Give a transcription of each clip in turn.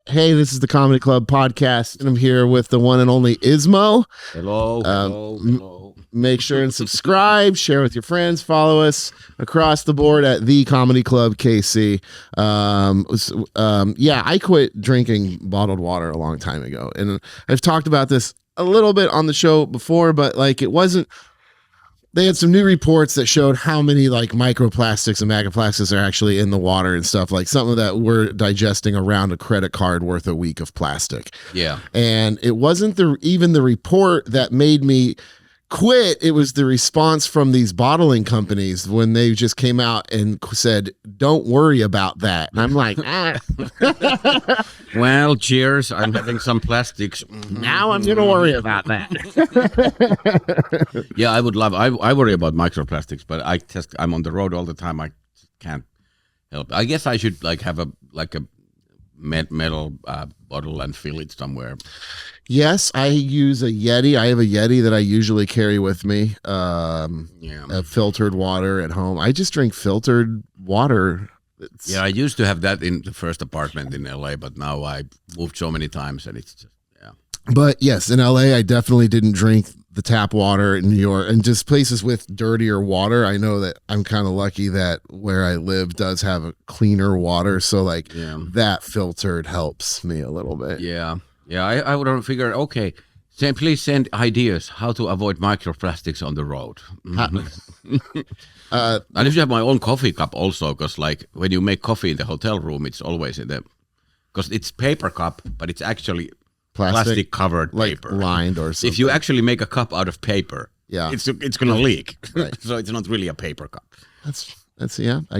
Hey, this is the Comedy Club podcast, and I'm here with the one and only Ismo. Hello. Make sure and subscribe, share with your friends, follow us across the board at the Comedy Club KC. I quit drinking bottled water a long time ago, and I've talked about this a little bit on the show before, but like it wasn't. They had some new reports that showed how many like microplastics and macroplastics are actually in the water and stuff, like something that we're digesting around a credit card worth a week of plastic. Yeah. And it wasn't even the report that made me quit. It was the response from these bottling companies when they just came out and said, don't worry about that. And I'm like, Well, cheers. I'm having some plastics. now I'm going to worry about that. Yeah, I worry about microplastics, but I'm on the road all the time. I can't help. I guess I should have a metal bottle and fill it somewhere. Yes, I use a Yeti. I have a Yeti that I usually carry with me. A filtered water at home. I just drink filtered water. I used to have that in the first apartment in LA, but now I moved so many times and it's just, yeah. But yes, in LA, I definitely didn't drink the tap water in New York and just places with dirtier water. I know that I'm kind of lucky that where I live does have a cleaner water. So that filtered helps me a little bit. Yeah. Yeah, I would have figured, okay, please send ideas how to avoid microplastics on the road. I used to have my own coffee cup also, because when you make coffee in the hotel room, it's always because it's paper cup, but it's actually plastic covered paper. Lined or something. If you actually make a cup out of paper, it's going to leak. Right. So it's not really a paper cup. I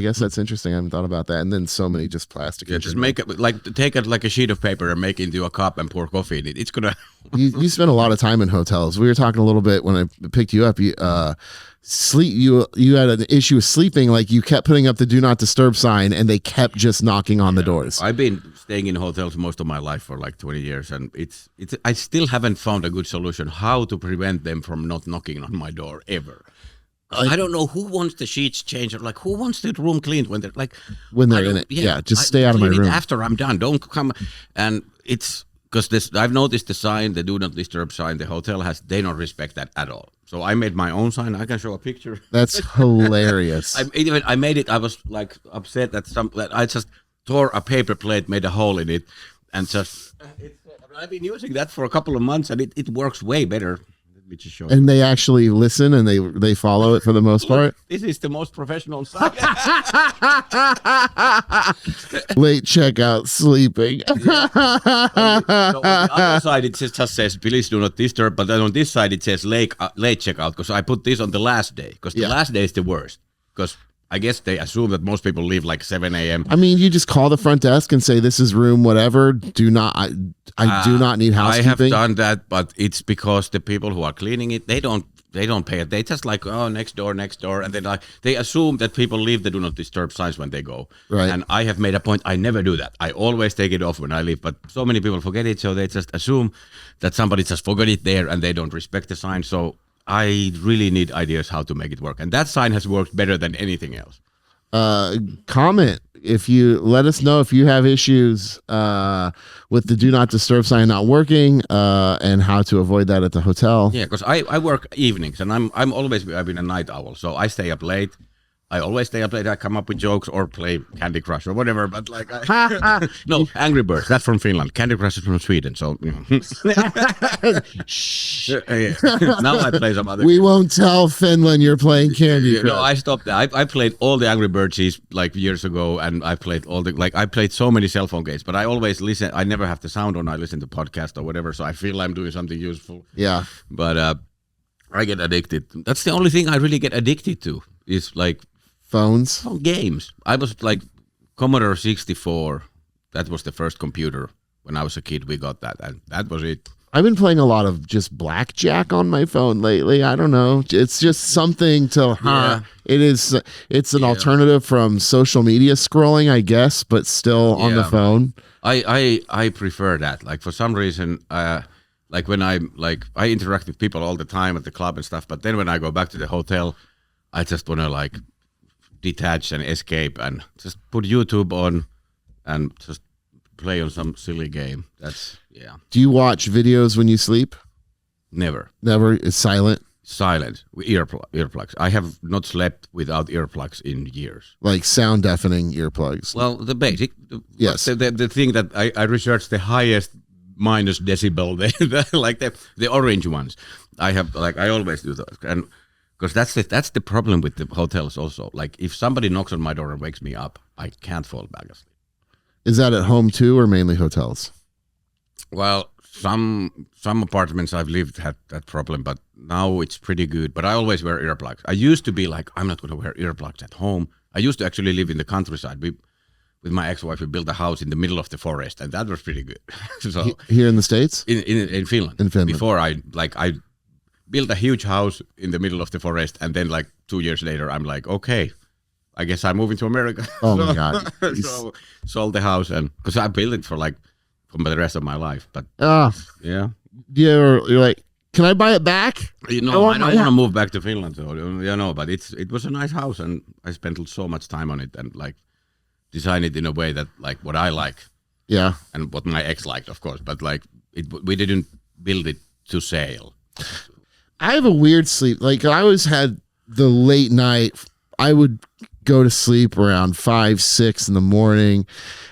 guess that's interesting. I haven't thought about that. And then so many just plastic. Yeah, just make it take it like a sheet of paper and make it into a cup and pour coffee in it. It's gonna. You spend a lot of time in hotels. We were talking a little bit when I picked you up. You had an issue with sleeping. Like you kept putting up the do not disturb sign, and they kept just knocking on the doors. I've been staying in hotels most of my life for 20 years, and it's. I still haven't found a good solution how to prevent them from not knocking on my door ever. I don't know who wants the sheets changed or who wants the room cleaned when they're in it. Yeah, just stay out of my room. After I'm done, don't come. And it's because I've noticed the sign, the do not disturb sign, the hotel has, they don't respect that at all. So I made my own sign. I can show a picture. That's hilarious. I made it. I was upset that I just tore a paper plate, made a hole in it, and just. I've been using that for a couple of months, and it works way better. And they actually listen and they follow it for the most part. This is the most professional site. Late checkout, sleeping. So on the other side it just says please do not disturb, but then on this side it says late checkout, because I put this on the last day, because the last day is the worst, because I guess they assume that most people leave 7 a.m. I mean, you just call the front desk and say, this is room whatever. I do not need housekeeping. I have done that, but it's because the people who are cleaning it, they don't pay it. They just next door. And then they assume that people leave the do not disturb signs when they go. Right. And I have made a point, I never do that. I always take it off when I leave, but so many people forget it. So they just assume that somebody just forgot it there and they don't respect the sign. So I really need ideas how to make it work. And that sign has worked better than anything else. Comment if you let us know if you have issues with the do not disturb sign not working and how to avoid that at the hotel. Yeah, because I work evenings and I've been a night owl, so I stay up late. I always stay up late. I come up with jokes or play Candy Crush or whatever. But no, Angry Birds. That's from Finland. Candy Crush is from Sweden. So Shh. Now I play some other. We won't tell Finland you're playing Candy Crush. No, I stopped that. I played all the Angry Birds years ago, and I played I played so many cell phone games. But I always listen. I never have the sound on. I listen to podcast or whatever. So I feel I'm doing something useful. Yeah. But I get addicted. That's the only thing I really get addicted to. Is phones. Games. I was Commodore 64. That was the first computer when I was a kid. We got that, and that was it. I've been playing a lot of just blackjack on my phone lately. I don't know. It's just something to. Yeah. It's an alternative from social media scrolling, I guess, but still on the phone. I prefer that. For some reason, when I interact with people all the time at the club and stuff. But then when I go back to the hotel, I just want to detach and escape and just put YouTube on and just play on some silly game. That's Do you watch videos when you sleep? Never. Never. It's silent. Silent. Earplugs. I have not slept without earplugs in years. Like sound deafening earplugs. Well, the basic. Yes. The thing that I researched the highest minus decibel, like the orange ones. I have I always do those, and because that's the problem with the hotels also. Like if somebody knocks on my door and wakes me up, I can't fall back asleep. Is that at home too, or mainly hotels? Well, some apartments I've lived had that problem, but now it's pretty good. But I always wear earplugs. I used to be like, I'm not going to wear earplugs at home. I used to actually live in the countryside. With my ex-wife, we built a house in the middle of the forest, and that was pretty good. So here in the States? In Finland. In Finland. Before I built a huge house in the middle of the forest, and then 2 years later, I'm like, okay, I guess I'm moving to America. Oh my God. So sold the house, and because I built it for the rest of my life. But yeah. You're like, can I buy it back? I don't want to move back to Finland, so but it was a nice house, and I spent so much time on it, and design it in a way that what I like. Yeah. And what my ex liked, of course, but we didn't build it to sale. I have a weird sleep. I always had the late night. I would go to sleep around 5, 6 in the morning,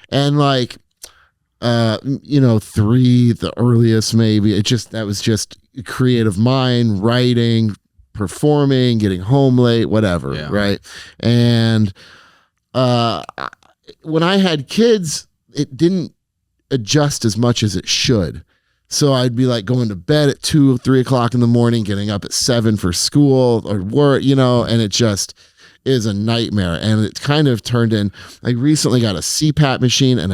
and 3 the earliest maybe. That was just creative mind, writing, performing, getting home late, whatever. Yeah. Right. And when I had kids, it didn't adjust as much as it should. So I'd be going to bed at 2, 3 o'clock in the morning, getting up at 7 for school or work, and it just is a nightmare. And it kind of turned in. I recently got a CPAP machine, and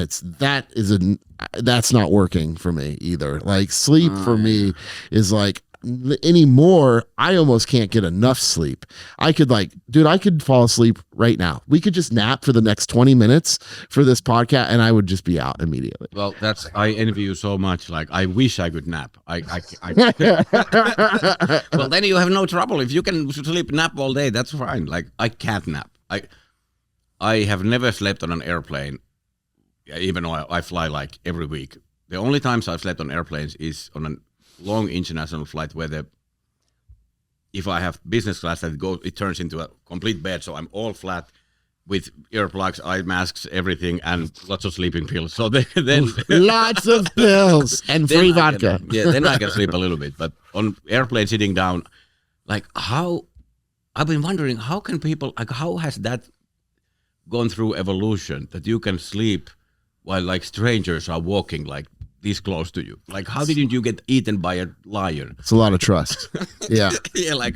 that's not working for me either. Sleep for me is anymore, I almost can't get enough sleep. I could I could fall asleep right now. We could just nap for the next 20 minutes for this podcast, and I would just be out immediately. Well, I envy you so much. I wish I could nap. Well, then you have no trouble. If you can sleep nap all day, that's fine. I can't nap. I have never slept on an airplane, even though I fly every week. The only times I've slept on airplanes is on a long international flight where if I have business class, it turns into a complete bed, so I'm all flat with earplugs, eye masks, everything, and lots of sleeping pills. So then lots of pills and free vodka. Then I can sleep a little bit. But on airplane sitting down, how I've been wondering, how can people how has that gone through evolution that you can sleep while strangers are walking this close to you? How didn't you get eaten by a lion? It's a lot of trust. Yeah. Yeah,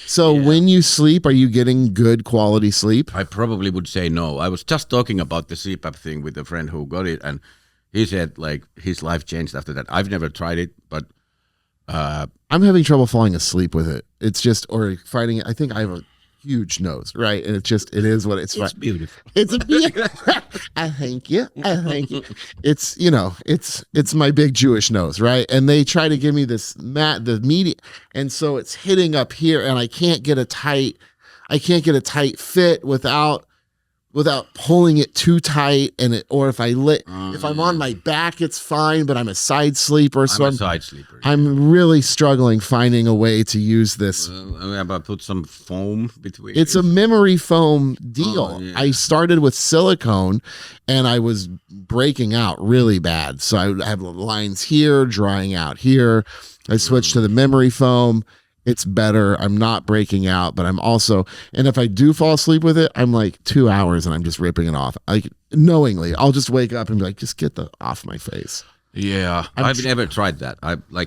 So when you sleep, are you getting good quality sleep? I probably would say no. I was just talking about the CPAP thing with a friend who got it, and he said his life changed after that. I've never tried it, but I'm having trouble falling asleep with it. It's just, or fighting it. I think I have a huge nose, right? And it is what it's. It's beautiful. It's a beautiful. I thank you. It's it's my big Jewish nose, right? And they try to give me the media, and so it's hitting up here, and I can't get a tight fit without pulling it too tight, or if I'm on my back, it's fine, but I'm a side sleeper, so I'm a side sleeper. I'm really struggling finding a way to use this. About put some foam between. It's a memory foam deal. Oh, yeah. I started with silicone, and I was breaking out really bad. So I have lines here, drying out here. I switched to the memory foam. It's better. I'm not breaking out, but I'm also, and if I do fall asleep with it, I'm 2 hours and I'm just ripping it off. Knowingly, I'll just wake up and be just get the off my face. Yeah, I've never tried that.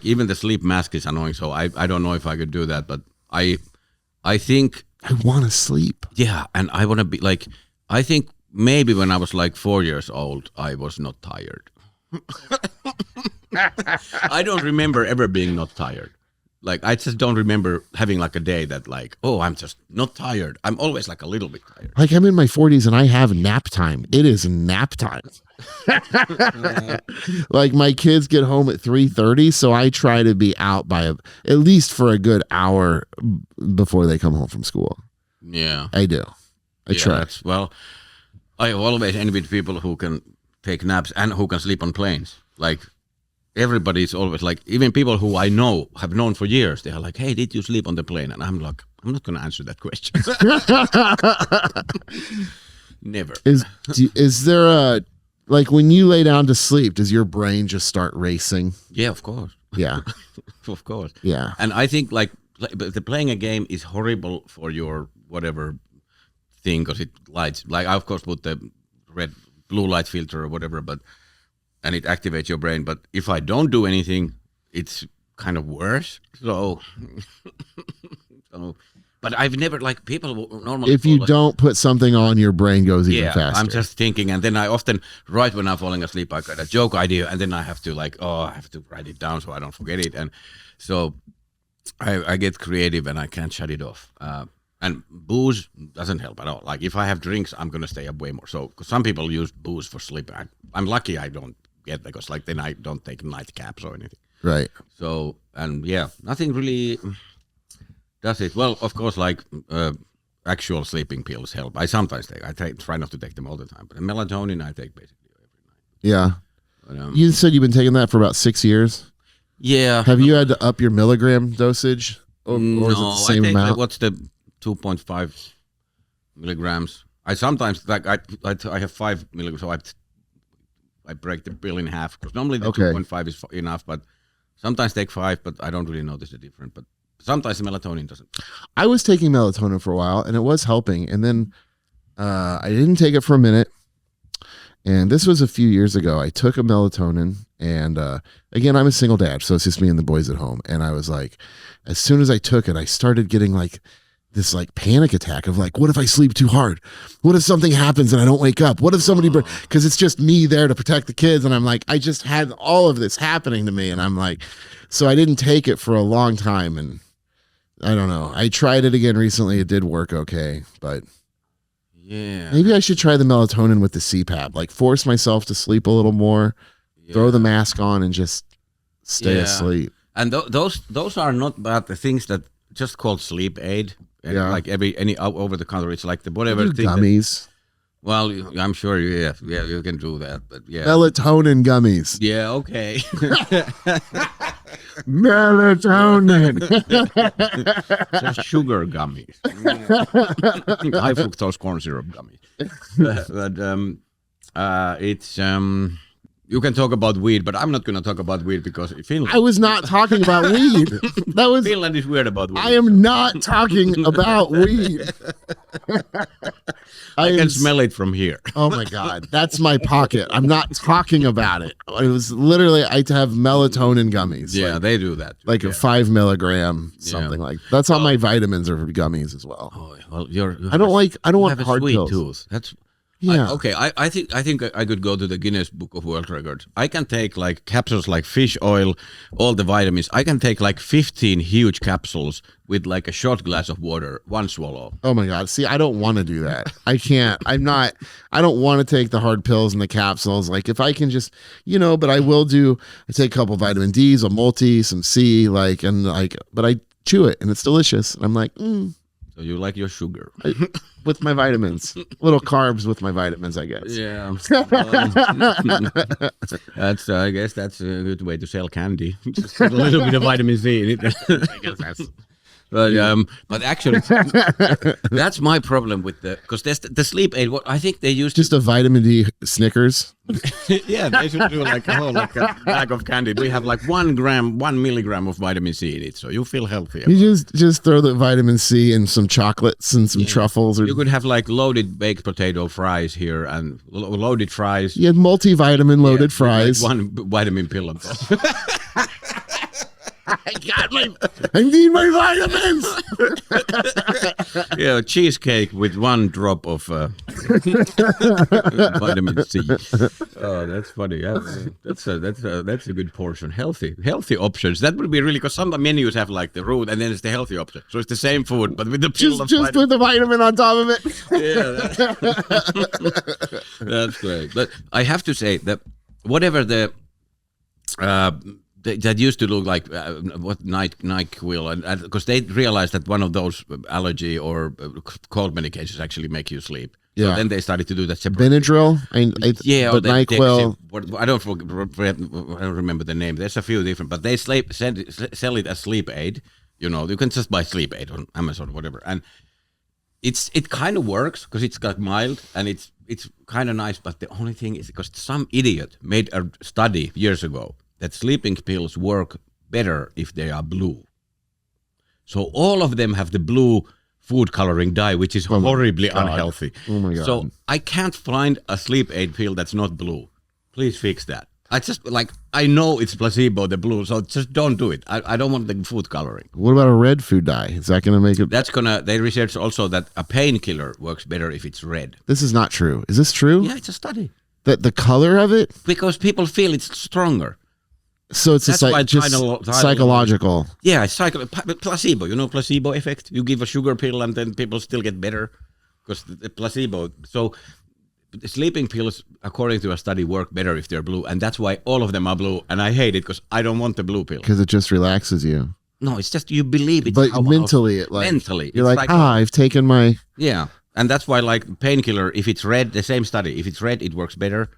Even the sleep mask is annoying, so I don't know if I could do that, but I think I want to sleep. Yeah, and I want to be I think maybe when I was 4 years old, I was not tired. I don't remember ever being not tired. I just don't remember having a day that I'm just not tired. I'm always a little bit tired. I'm in my 40s and I have nap time. It is nap time. My kids get home at 3:30, so I try to be out by at least for a good hour before they come home from school. Yeah. I do. I try. Well, I always envied people who can take naps and who can sleep on planes. Like everybody's always like, even people who I know have known for years, they are like, "Hey, did you sleep on the plane?" And I'm like, I'm not going to answer that question. Never. Is there a, like when you lay down to sleep, does your brain just start racing? Yeah, of course. Yeah. Of course. Yeah. And I think like the playing a game is horrible for your whatever thing because it lights. Like I of course put the blue light filter or whatever, and it activates your brain. But if I don't do anything, it's kind of worse. So, but I've never like people normally. If you don't put something on, your brain goes even faster. I'm just thinking, and then I often right when I'm falling asleep, I got a joke idea, and then I have to I have to write it down so I don't forget it, and so I get creative and I can't shut it off. And booze doesn't help at all. Like if I have drinks, I'm gonna stay up way more. So cause some people use booze for sleep. I'm lucky I don't get because like then I don't take nightcaps or anything. Right. So and nothing really does it. Well, of course, like actual sleeping pills help. I sometimes take. Try not to take them all the time, but melatonin I take basically every night. Yeah. But, you said you've been taking that for about 6 years. Yeah. Have you had to up your milligram dosage, or is it the same I take amount? what's the 2.5 milligrams? I sometimes like I have 5 milligrams, so I break the pill in half because normally the 2.5 is enough, but sometimes take 5, but I don't really notice the difference. But sometimes the melatonin doesn't. I was taking melatonin for a while and it was helping, and then I didn't take it for a minute. And this was a few years ago. I took a melatonin, and again, I'm a single dad, so it's just me and the boys at home. And I was like, as soon as I took it, I started getting like this like panic attack of like, what if I sleep too hard? What if something happens and I don't wake up? What if somebody, because it's just me there to protect the kids. And I'm like, I just had all of this happening to me. And I'm like, so I didn't take it for a long time. And I don't know. I tried it again recently. It did work okay, but yeah, maybe I should try the melatonin with the CPAP, like force myself to sleep a little more, throw the mask on and just stay asleep. And those are not bad. The things that just called sleep aid. Like any over the counter, it's like the whatever thing. Gummies. Well, I'm sure, you can do that, but melatonin gummies. Yeah, okay. Melatonin. Just sugar gummies. High fructose corn syrup gummies. But it's you can talk about weed, but I'm not going to talk about weed because Finland. I was not talking about weed. That was Finland is weird about weed. I am not talking about weed. I can smell it from here. Oh my God, that's my pocket. I'm not talking about it. It was literally I have melatonin gummies. Yeah, like, they do that. Too. Like a 5 milligram something like. That's how my vitamins are gummies as well. Oh, well, I don't want hard sweet pills. Tooth. That's. Yeah. I think I could go to the Guinness Book of World Records. I can take like capsules like fish oil, all the vitamins. I can take like 15 huge capsules with like a shot glass of water, one swallow. Oh my God. See, I don't want to do that. I can't. I don't want to take the hard pills and the capsules. Like if I can just, but I will I take a couple vitamin D's, a multi, some C, but I chew it and it's delicious. And I'm like, So you like your sugar. With my vitamins, little carbs with my vitamins, I guess. Yeah, I guess that's a good way to sell candy. Just put a little bit of vitamin C in it. I guess that's. But actually, that's my problem with because there's the sleep aid. What I think they use just a vitamin D Snickers. Yeah, they should do like a bag of candy. We have like 1 milligram of vitamin C in it, so you feel healthier. You just throw the vitamin C in some chocolates and some truffles. You could have like loaded baked potato fries here and loaded fries. You had multivitamin loaded fries. Like 1 vitamin pill on top. I need my vitamins. Yeah, cheesecake with 1 drop of vitamin C. Oh, that's funny. Yeah, that's a good portion. Healthy options. That would be really, because some menus have like the root and then it's the healthy option. So it's the same food, but with the pill just with the vitamin on top of it. Yeah, that's great. But I have to say that whatever that used to look like what NyQuil, and because they realized that one of those allergy or cold medications actually make you sleep. Yeah. So then they started to do that separately. Benadryl, Or but the NyQuil. I don't remember the name. There's a few different, but they sell it as sleep aid. You know, you can just buy sleep aid on Amazon or whatever, and it kind of works because it's got mild and it's kind of nice. But the only thing is because some idiot made a study years ago that sleeping pills work better if they are blue. So all of them have the blue food coloring dye, which is horribly unhealthy. Oh my God. So I can't find a sleep aid pill that's not blue. Please fix that. I know it's placebo, the blue, so just don't do it. I don't want the food coloring. What about a red food dye? Is that going to make it? They research also that a painkiller works better if it's red. This is not true. Is this true? Yeah, it's a study. That the color of it? Because people feel it's stronger. So it's just psychological. Yeah, it's placebo. You know, placebo effect. You give a sugar pill and then people still get better because the placebo. So the sleeping pills, according to a study, work better if they're blue, and that's why all of them are blue. And I hate it because I don't want the blue pill. Because it just relaxes you. No, it's just you believe it. But mentally, you're like, I've taken my. Yeah, and that's why like painkiller. If it's red, the same study. If it's red, it works better.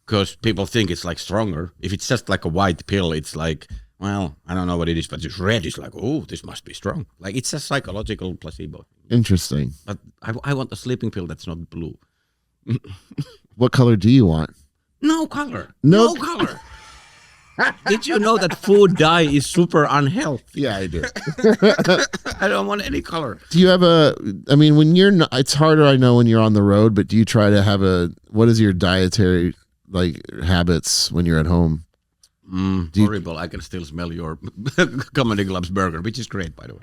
Because people think it's like stronger. If it's just like a white pill, it's like, well, I don't know what it is, but it's red. It's like, oh, this must be strong. Like it's a psychological placebo. Interesting. But I want a sleeping pill that's not blue. What color do you want? No color. No color. Did you know that food dye is super unhealthy? Yeah, I do. I don't want any color. Do you have when you're not, it's harder, I know, when you're on the road, but do you try to have what is your dietary habits when you're at home? Horrible. I can still smell your Comedy Club's burger, which is great, by the way.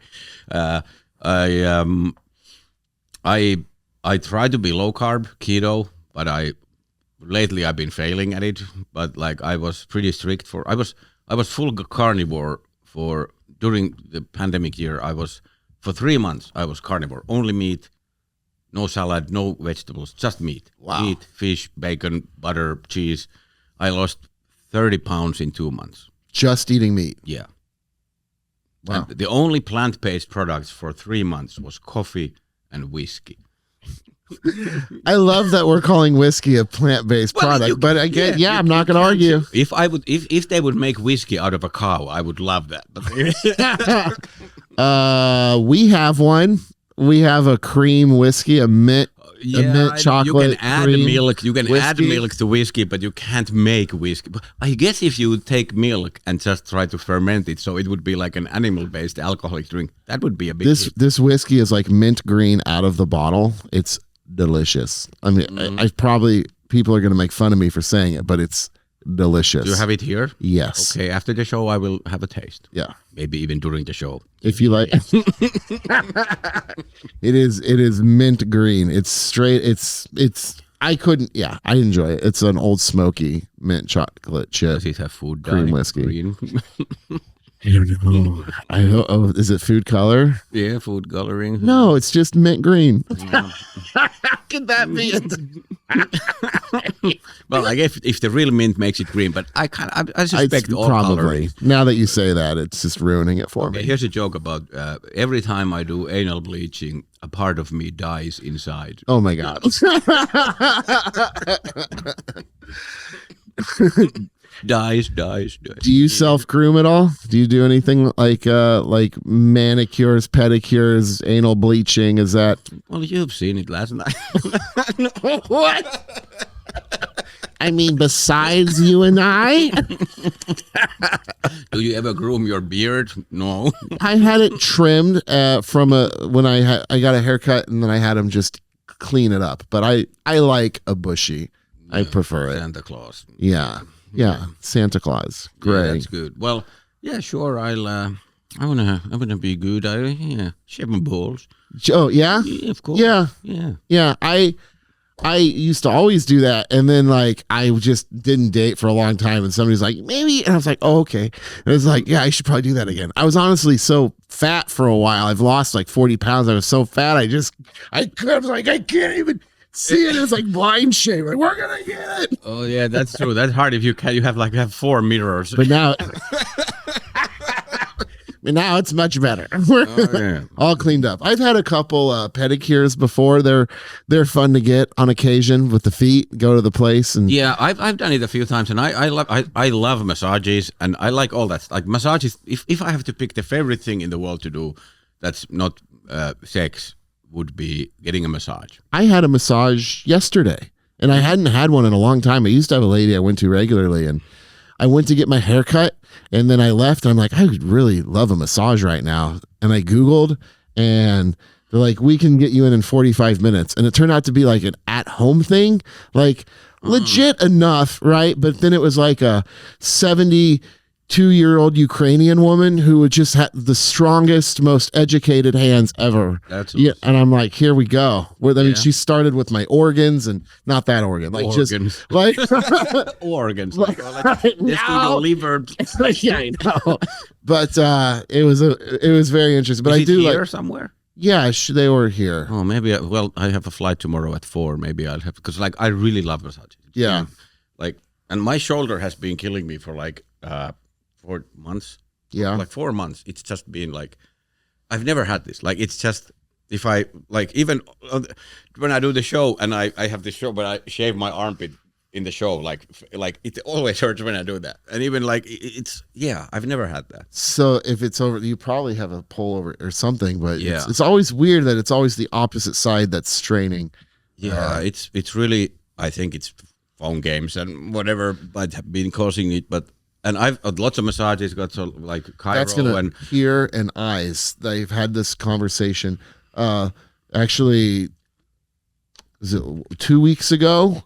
I try to be low carb, keto, but lately I've been failing at it. But like I was pretty strict I was full carnivore during the pandemic year. For 3 months I was carnivore, only meat. No salad, no vegetables, just meat. Wow. Meat, fish, bacon, butter, cheese. I lost 30 pounds in 2 months. Just eating meat? Yeah. Wow. And the only plant-based products for 3 months was coffee and whiskey. I love that we're calling whiskey a plant-based product, but I get, I'm not going to argue. If they would make whiskey out of a cow, I would love that. We have one. We have a cream whiskey, a mint chocolate. You can add cream milk. You can whiskey. add milk to whiskey, but you can't make whiskey. But I guess if you take milk and just try to ferment it, so it would be like an animal-based alcoholic drink, that would be a big hit. This whiskey is like mint green out of the bottle. It's delicious. I mean, I probably people are going to make fun of me for saying it, but it's delicious. Do you have it here? Yes. Okay, after the show, I will have a taste. Yeah. Maybe even during the show. If you like. It is mint green. It's straight. I enjoy it. It's an old smoky mint chocolate chip. Does it have food cream dye? whiskey? Green? I don't know. Is it food color? Yeah, food coloring. No, it's just mint green. How could that be? Well, I guess if the real mint makes it green, but I suspect all coloring. Now that you say that, it's just ruining it for me. Here's a joke about every time I do anal bleaching, a part of me dies inside. Oh my God. Dies. Do you self-groom at all? Do you do anything like manicures, pedicures, anal bleaching? Is that? Well, you've seen it last night. What? I mean, besides you and I? Do you ever groom your beard? No. I had it trimmed when I got a haircut, and then I had him just clean it up. But I like a bushy. Yeah, I prefer it. Santa Claus. Yeah, Santa Claus. Gray. Yeah, that's good. Well, yeah, sure. I wanna be good. Shave my balls. Oh yeah? Yeah, of course. Yeah. I used to always do that, and then like I just didn't date for a long time, and somebody's like, maybe, and I was like, oh, okay. And it's like, yeah, I should probably do that again. I was honestly so fat for a while. I've lost like 40 pounds. I was so fat. I was like, I can't even see it. It's like blind shame. Like, we're gonna get it. Oh yeah, that's true. That's hard if you have 4 mirrors. But now And now it's much better. yeah. All cleaned up. I've had a couple pedicures before. They're fun to get on occasion with the feet. Go to the place and Yeah, I've done it a few times, and I love massages, and I like all that. Like massages, if I have to pick the favorite thing in the world to do, that's not sex, would be getting a massage. I had a massage yesterday, and I hadn't had one in a long time. I used to have a lady I went to regularly, and I went to get my hair cut, and then I left, and I'm like, I would really love a massage right now. And I Googled, and they're like, we can get you in 45 minutes. And it turned out to be like an at-home thing, like legit enough, right? But then it was like a 72-year-old Ukrainian woman who would just have the strongest, most educated hands ever. That's yeah. awesome. And I'm like, here we go. I mean, she started with my organs and not that organ, like Organs. just like Organs. Like, Let's do the liver. yeah, I know. But it was very interesting. But Is I it do here like, somewhere? yeah, they were here. Oh, maybe. I have a flight tomorrow at 4. Maybe I'll have, because like I really love massages. Yeah. Like, and my shoulder has been killing me for like 4 months. Yeah. Like 4 months. It's just been like, I've never had this. Like, it's just, if I, like, even when I do the show and I have this show, but I shave my armpit in the show, like it always hurts when I do that. And even like, it's, yeah, I've never had that. So if it's over, you probably have a pull over or something, but Yeah. it's always weird that it's always the opposite side that's straining. Yeah, it's really, I think it's phone games and whatever might have been causing it, but and I've lots of massages got so like That's chiro gonna and ear and eyes. They've had this conversation. Actually, was it 2 weeks ago?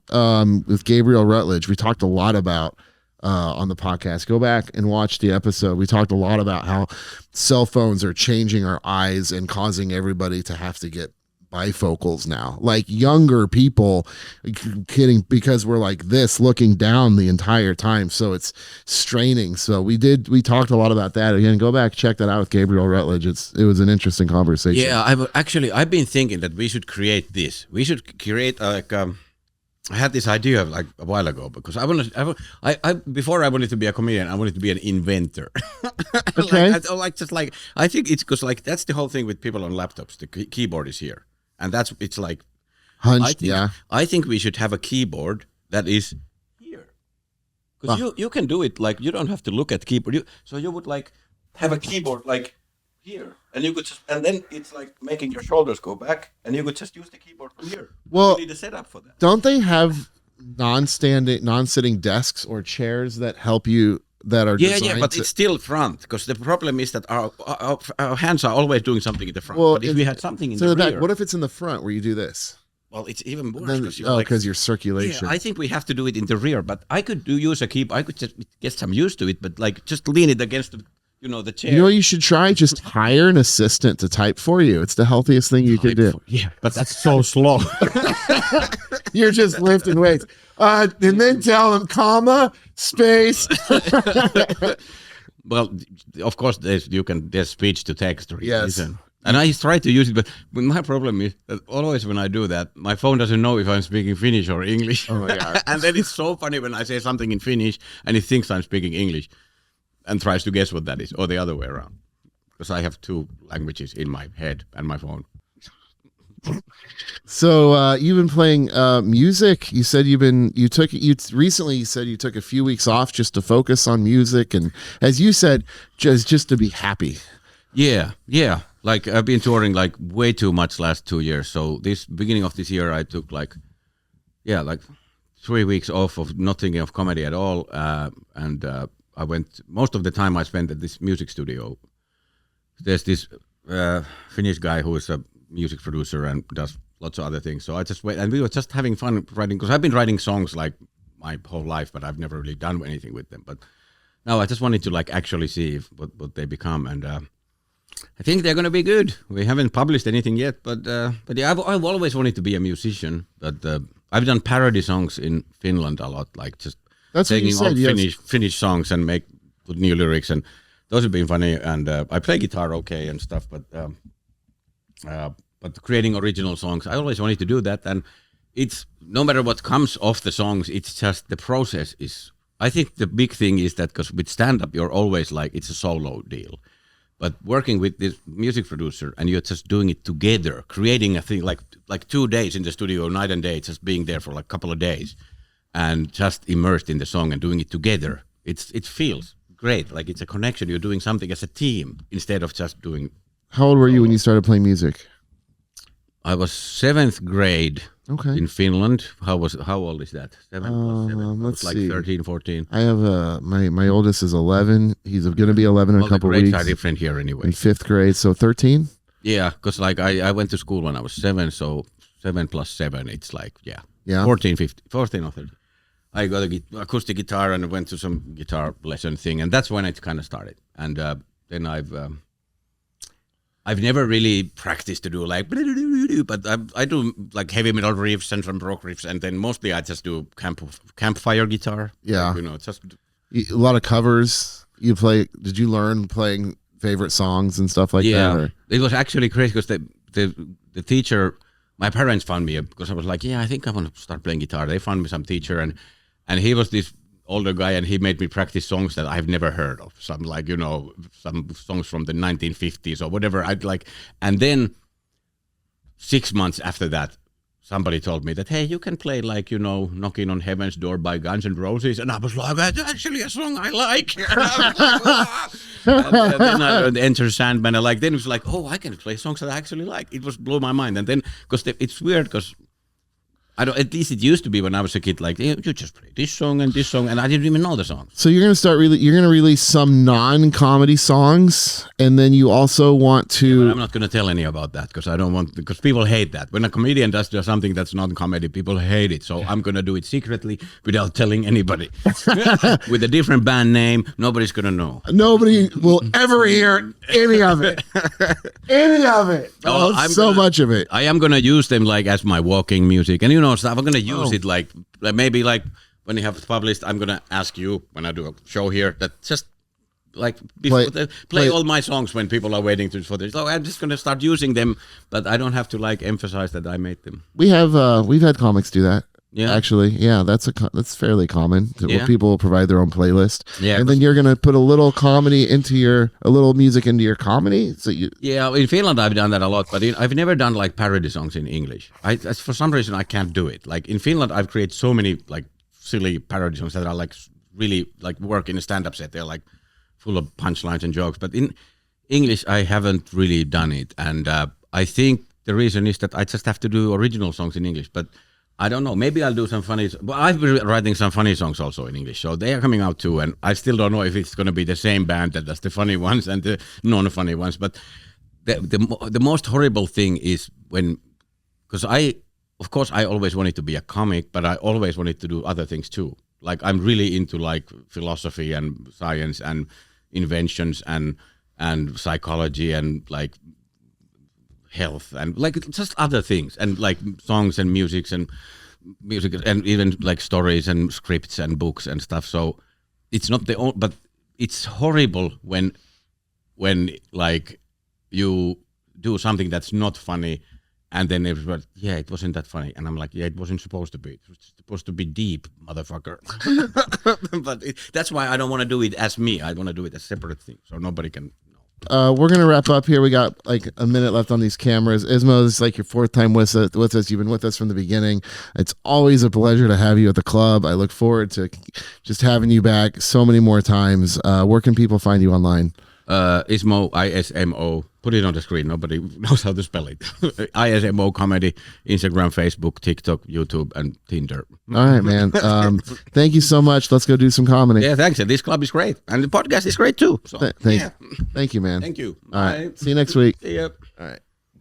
With Gabriel Rutledge, we talked a lot about on the podcast. Go back and watch the episode. We talked a lot about how cell phones are changing our eyes and causing everybody to have to get bifocals now, like younger people kidding, because we're like this looking down the entire time, so it's straining. So we talked a lot about that. Again, go back, check that out with Gabriel Rutledge. It was an interesting conversation. yeah, I've been thinking that we should create this. We should create like I had this idea like a while ago, because I before I wanted to be a comedian, I wanted to be an inventor. Okay. I think it's because like that's the whole thing with people on laptops. The keyboard is here. And it's like Hunched, yeah. I think we should have a keyboard that is here, because you can do it like you don't have to look at keyboard. So you would like have a keyboard like here, and you could just, and then it's like making your shoulders go back, and you could just use the keyboard from here. Well, you need a setup for that. Don't they have non-sitting desks or chairs that help you that are Yeah, but it's still front, because the problem is that our hands are always doing something in the front. Well, but if we had something in the the back, rear, what if it's in the front where you do this? well, it's even worse. Then, because your circulation. Yeah, I think we have to do it in the rear, but I could use a keyboard. I could just get some used to it, but like just lean it against the chair. You know what you should try? Just hire an assistant to type for you. It's the healthiest thing you can do. Yeah, but that's so slow. You're just lifting weights. And then tell them, comma, space. Well, of course, there's speech to text. Yes. And I try to use it, but my problem is that always when I do that, my phone doesn't know if I'm speaking Finnish or English. Oh my God. And then it's so funny when I say something in Finnish and it thinks I'm speaking English and tries to guess what that is, or the other way around. Because I have 2 languages in my head and my phone. So you've been playing music. You said you recently said you took a few weeks off just to focus on music, and as you said, just to be happy. Yeah. Like I've been touring like way too much last 2 years. So this beginning of this year, I took like 3 weeks off of not thinking of comedy at all, and I went. Most of the time I spent at this music studio. There's this Finnish guy who is a music producer and does lots of other things. So I just went, and we were just having fun writing, because I've been writing songs like my whole life, but I've never really done anything with them. But now I just wanted to like actually see what they become, and I think they're going to be good. We haven't published anything yet, but yeah, I've always wanted to be a musician. But I've done parody songs in Finland a lot, like just That's what you taking said, old yes. Finnish songs and put new lyrics, and those have been funny. And I play guitar okay and stuff, but creating original songs, I always wanted to do that. And it's no matter what comes off the songs, it's just the process is. I think the big thing is that because with stand-up, you're always like it's a solo deal. But working with this music producer and you're just doing it together, creating a thing like 2 days in the studio, night and day, just being there for like a couple of days and just immersed in the song and doing it together. It feels great. Like it's a connection. You're doing something as a team instead of just doing. How old were you when you started playing music? I was 7th grade in Finland. How old is that? 7 plus 7. Let's like see. 13, 14. I have my oldest is 11. He's going to be 11 in a couple the grades weeks. are different here anyway. In 5th grade, so 13. Yeah, because like I went to school when I was 7, so 7 plus 7, it's like 14, 15, 14 or 13. I got a acoustic guitar and went to some guitar lesson thing, and that's when it kind of started. And then I've never really practiced to do like, but I do like heavy metal riffs and some rock riffs, and then mostly I just do campfire guitar. Yeah, like, just a lot of covers. You play? Did you learn playing favorite songs and stuff like that? Or? It was actually crazy because the teacher, my parents found me because I was like, I think I want to start playing guitar. They found me some teacher, and he was this older guy, and he made me practice songs that I've never heard of. Some like, some songs from the 1950s or whatever. I'd like, and then 6 months after that, somebody told me that, hey, you can play like, Knocking on Heaven's Door by Guns N' Roses. And I was like, that's actually a song I like. and then I learned Enter Sandman. And then it was like, oh, I can play songs that I actually like. It was blew my mind. And then, because it's weird, because at least it used to be when I was a kid, like, you just play this song, and I didn't even know the songs. So you're going to release some non-comedy songs, and then you also want to... I'm not going to tell any about that, because people hate that. When a comedian does something that's non-comedy, people hate it. So I'm going to do it secretly without telling anybody. With a different band name, nobody's going to know. Nobody will ever hear any of it. Any of it. Much of it. I am going to use them like as my walking music. And stuff. I'm gonna use it like maybe like when you have it published. I'm gonna ask you when I do a show here that just like play all my songs when people are waiting for this. So I'm just gonna start using them, but I don't have to like emphasize that I made them. We've had comics do that. Yeah, actually, that's fairly common. Where people provide their own playlist. Yeah, and then you're gonna put a little comedy a little music into your comedy. So in Finland I've done that a lot, but I've never done like parody songs in English. For some reason I can't do it. Like in Finland, I've created so many like silly parody songs that are like really like work in a stand-up set. They're like full of punchlines and jokes. But in English, I haven't really done it, and I think the reason is that I just have to do original songs in English, but. I don't know. Maybe I'll do some funny. But I've been writing some funny songs also in English, so they are coming out too. And I still don't know if it's going to be the same band that does the funny ones and the non-funny ones. But the most horrible thing is because of course, I always wanted to be a comic, but I always wanted to do other things too. Like I'm really into like philosophy and science and inventions and psychology and like. Health and like just other things and like songs and music and even like stories and scripts and books and stuff. So it's not the only, but it's horrible when like you do something that's not funny and then everybody, it wasn't that funny, and I'm like, it wasn't supposed to be. It was supposed to be deep, motherfucker. But that's why I don't want to do it as me. I want to do it as separate thing, so nobody can. We're gonna wrap up here. We got like a minute left on these cameras. Ismo, this is like your 4th time with us. You've been with us from the beginning. It's always a pleasure to have you at the club. I look forward to just having you back so many more times. Where can people find you online? Ismo, ISMO. Put it on the screen. Nobody knows how to spell it. ISMO Comedy, Instagram, Facebook, TikTok, YouTube, and Tinder. All right, man. Thank you so much. Let's go do some comedy. Yeah, thanks. And this club is great. And the podcast is great too. So, Thank you, man. Thank you. All right. See you next week. See ya. All right.